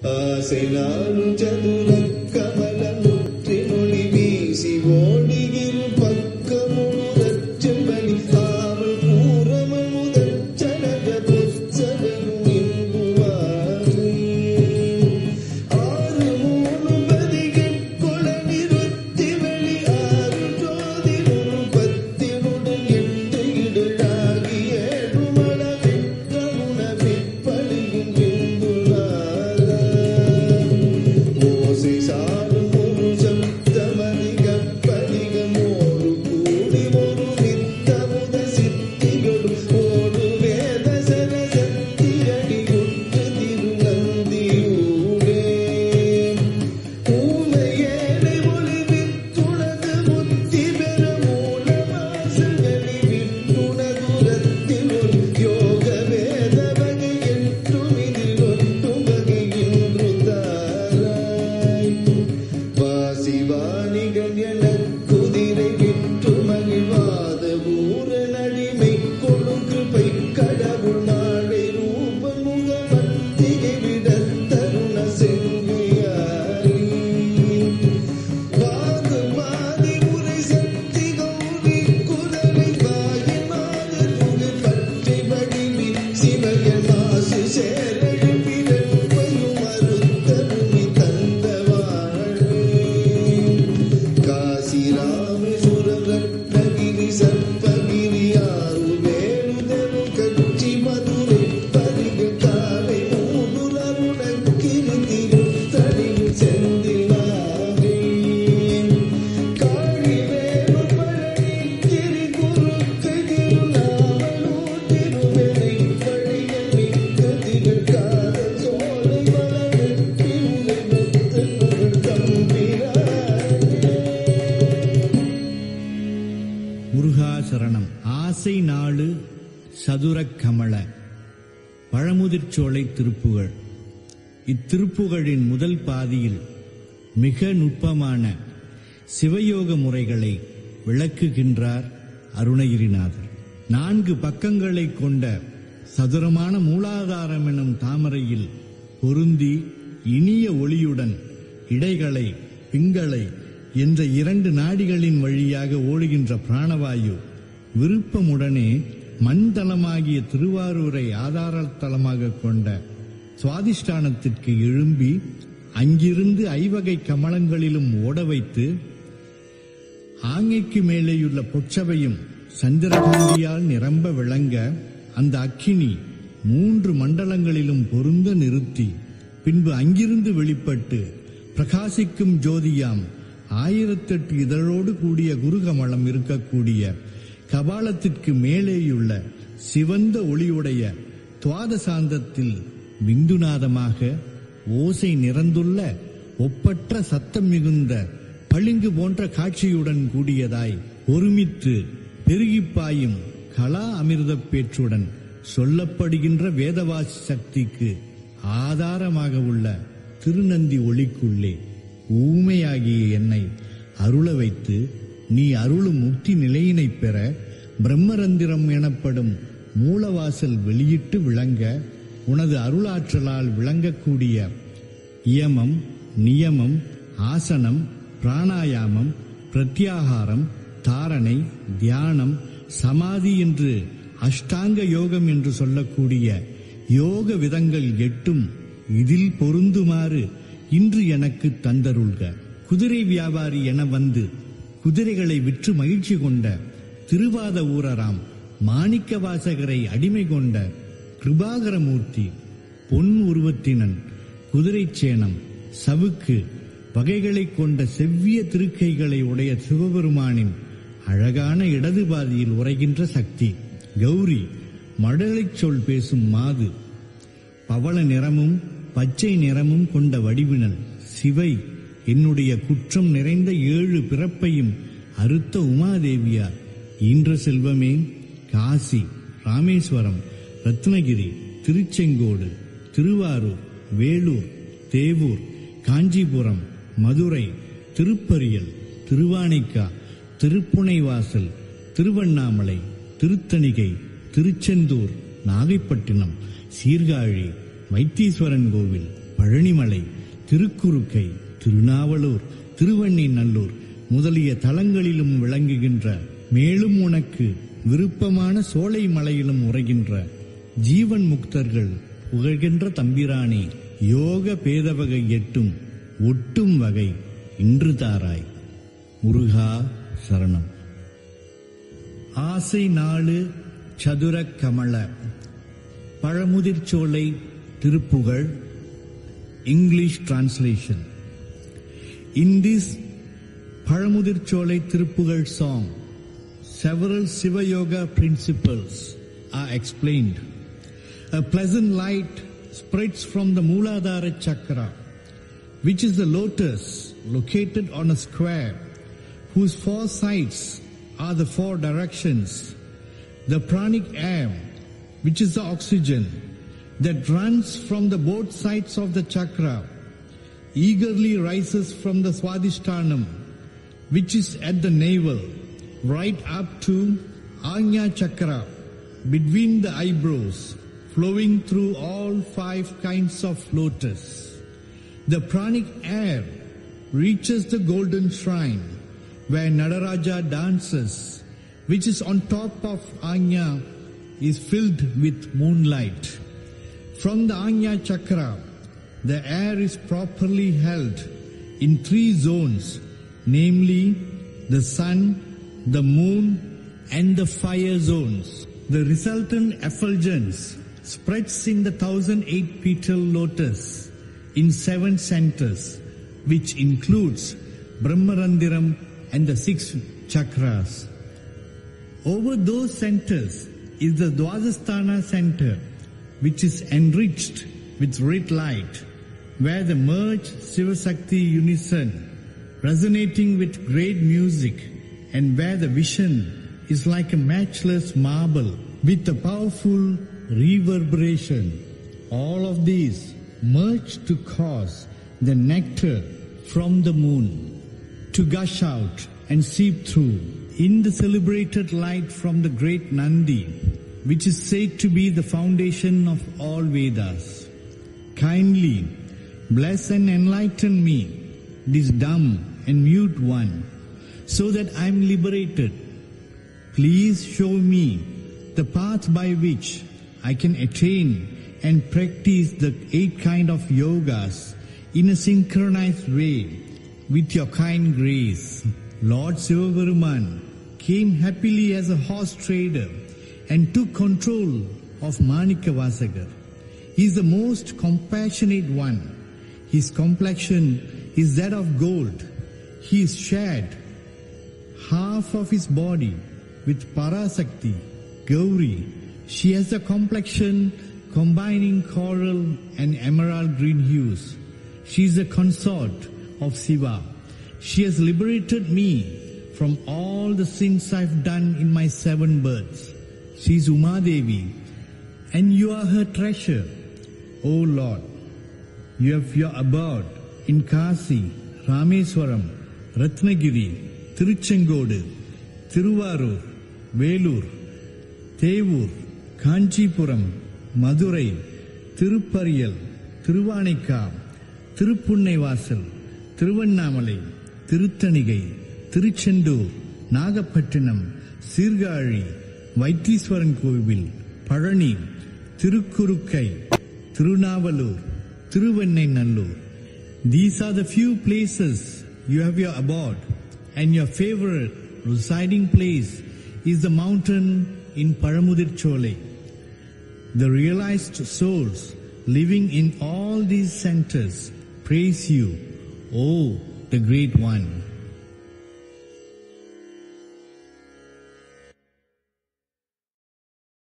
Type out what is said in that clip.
ஆசை நானும் சதுர கமல முற்றி மொழி வீசி ஓடிகிற பக்கமுழச்செம்பலி ஆவல் பூரம முதல் சனக புத்தகமும் இன்புவாறு ஆறு மூணு பதிகள் கொல நிறுத்தி வெளி ஆறு ஜோதி ஒரு பத்தினுடன் எட்டு இடலாகி ஏழு மலவிட்ட உணவிற்பலியும் ஓசை சாரும் ஒரு சப்தமதிக பதிகமோடு கூடி ஒரு நித்தமுத சித்திகளும் ஓடு வேத சரசக்தி அடியுற்று திருநந்தியூரே ஊமையேனை ஒளிவித்துணது முத்தி பெற மூலவாசல்களி விட்டுணதுரத்தில் ஒரு யோக வேத வகை என்றும் இதில் ஒட்டும் வகை இன்று தாராய் வாசிவாணிகள் என குதிரை விட்டு மகிழ்வாத ஊரன் அடிமை கொடு கிருபை கடவுள் நாளை ரூப முகமத்திகை விட தருண செங்கையாரி வாது மாதி உரை சக்தி கௌரி குதலை வாகி மாத துகு பற்றி வடிவி சிவய மாசு சேரழுப்பிடும் மறுத்த பூமி தந்தவாழே காசி ராமேஸ்வரம் ரத்னகிரி சர்ப்பகிரி ஆறு வேணுதரு கட்சி மதுரை பரிக காலை மூடுல உடக்கிரி திருத்தணியில் செந்திலாகை காழி வேணு பழனி கிரி குறுக்கு திருநாவலூர் திருவெளை பழைய மிக்க திகழ்காத சோலை வளர்ச்சி உரை முத்து புகழ் தம்பிரானே. முருகாசரணம். ஆசை நாளு சதுரக் கமல பழமுதிர்ச்சோலை திருப்புகழ். இத்திருப்புகழின் முதல் பாதியில் மிக நுட்பமான சிவயோக முறைகளை விளக்குகின்றார் அருணகிரிநாதர். 4 பக்கங்களை கொண்ட சதுரமான மூலாதாரம் எனும் தாமரையில் பொருந்தி இனிய ஒளியுடன் இடைகளை பிங்களை என்ற 2 நாடிகளின் வழியாக ஓடுகின்ற பிராணவாயு விருப்பமுடனே மண்தலமாகிய திருவாரூரை ஆதாரத்தலமாக கொண்ட சுவாதிஷ்டானத்திற்கு எழும்பி அங்கிருந்து ஐவகை கமலங்களிலும் ஓட வைத்து ஆங்கைக்கு மேலேயுள்ள பொற்சபையும் சந்திரகாந்தியால் நிரம்ப விளங்க அந்த அக்கினி 3 மண்டலங்களிலும் பொருந்த நிறுத்தி பின்பு அங்கிருந்து வெளிப்பட்டு பிரகாசிக்கும் ஜோதியாம் 1008 இதழோடு கூடிய குருகமலம் இருக்கக்கூடிய கபாலத்திற்கு மேலேயுள்ள சிவந்த ஒளியுடைய துவாதசாந்தத்தில் விந்துநாதமாக ஓசை நிறந்துள்ள ஒப்பற்ற சத்தம் மிகுந்த பளிங்கு போன்ற காட்சியுடன் கூடியதாய் ஒருமித்து பெருகிப்பாயும் கலா அமிர்த பேற்றுடன் சொல்லப்படுகின்ற வேதவாசி சக்திக்கு ஆதாரமாக உள்ள திருநந்தி ஒளிக்குள்ளே ஊமையாகிய என்னை அருள வைத்து நீ அருளும் முக்தி நிலையினை பெற பிரம்மரந்திரம் எனப்படும் மூலவாசல் வெளியிட்டு விளங்க உனது அருளாற்றலால் விளங்கக்கூடிய இயமம், நியமம், ஆசனம், பிராணாயாமம், பிரத்யாகாரம், தாரணை, தியானம், சமாதி என்று அஷ்டாங்க யோகம் என்று சொல்லக்கூடிய யோக விதங்கள் 8 இதில் பொருந்துமாறு இன்று எனக்கு தந்தருள்க. குதிரை வியாபாரி என வந்து குதிரைகளை விற்று மகிழ்ச்சி கொண்ட திருவாத ஊரராம் மாணிக்க வாசகரை அடிமை கொண்ட கிருபாகரமூர்த்தி பொன் உருவத்தினன் குதிரைச்சேனம் சவுக்கு வகைகளை கொண்ட செவ்விய திருக்கைகளை உடைய சிவபெருமானின் அழகான இடது பாதியில் உரைகின்ற சக்தி கௌரி மழலைச் சொல் பேசும் மாது பவள நிறமும் பச்சை நிறமும் கொண்ட வடிவினல் சிவை என்னுடைய குற்றம் நிறைந்த 7 பிறப்பையும் அறுத்த உமாதேவியார் ஈன்ற செல்வமே காசி, ராமேஸ்வரம், ரத்னகிரி, திருச்செங்கோடு, திருவாரூர், வேலூர், தேவூர், காஞ்சிபுரம், மதுரை, திருப்பரியல், திருவானைக்கா, திருப்புனைவாசல், திருவண்ணாமலை, திருத்தணிகை, திருச்செந்தூர், நாகைப்பட்டினம், சீர்காழி, வைத்தீஸ்வரன் கோவில், பழனிமலை, திருக்குறுக்கை, திருநாவலூர், திருவெண்ணெய்நல்லூர் முதலிய தலங்களிலும் விளங்குகின்ற, மேலும் உனக்கு விருப்பமான சோலை மலையிலும் உரைகின்ற ஜீவன் முக்தர்கள் புகழ்கின்ற தம்பிரானே, யோக பேதவகை எட்டும் ஒட்டும் வகை இன்று தாராய். முருகா சரணம். ஆசை நாளு சதுர கமல Pazhamudircholai Thiruppugazh. English translation. In this Paramudircholai Tiruppugal song, several Siva Yoga principles are explained. A pleasant light spreads from the Mooladhara Chakra, which is the lotus located on a square whose four sides are the four directions. The pranic air, which is the oxygen that runs from the both sides of the chakra, eagerly rises from the Swadhisthhanam, which is at the navel, right up to Ajna Chakra, between the eyebrows, flowing through all 5 kinds of lotus. The pranic air reaches the golden shrine where Nadaraja dances, which is on top of Ajna, is filled with moonlight. From the Ajna Chakra, the air is properly held in 3 zones, namely the sun, the moon, and the fire zones. The resultant effulgence spreads in the 1008 petal lotus in 7 centers, which includes Brahmarandiram and the 6 chakras. Over those centers is the Dwadasthana center, which is enriched with red light, where the merged Siva-Sakti unison resonating with great music, and where the vision is like a matchless marble with a powerful reverberation. All of these merge to cause the nectar from the moon to gush out and seep through in the celebrated light from the great Nandi, which is said to be the foundation of all Vedas. Kindly bless and enlighten me, this dumb and mute one, so that I am liberated. Please show me the path by which I can attain and practice the 8 kind of yogas in a synchronized way with your kind grace. Lord Sivaperuman came happily as a horse trader and took control of Manikavasagar. He is the most compassionate one. His complexion is that of gold. He is shared half of his body with Parasakti, Gauri. She has a complexion combining coral and emerald green hues. She is a consort of Shiva. She has liberated me from all the sins I've done in my 7 births. She is Umadevi, and you are her treasure. O Lord, you have your abode in Kasi, Rameswaram, Ratnagiri, Tiruchengodu, Tiruvarur, Velur, Thevur, Kanchipuram, Madurai, Tiruppariyal, Tiruvanikka, Tirupunnaivassal, Tiruvannamalai, Tiruttanigai, Tiruchendur, Nagapattinam, Sirgazhi, Vaithiswaran Kovil, Palani, Tirukkurukkai, Tirunavalur, Thiruvennainallur. These are the few places you have your abode, and your favorite residing place is the mountain in Paramudircholai. The realized souls living in all these centers praise you, O the Great One.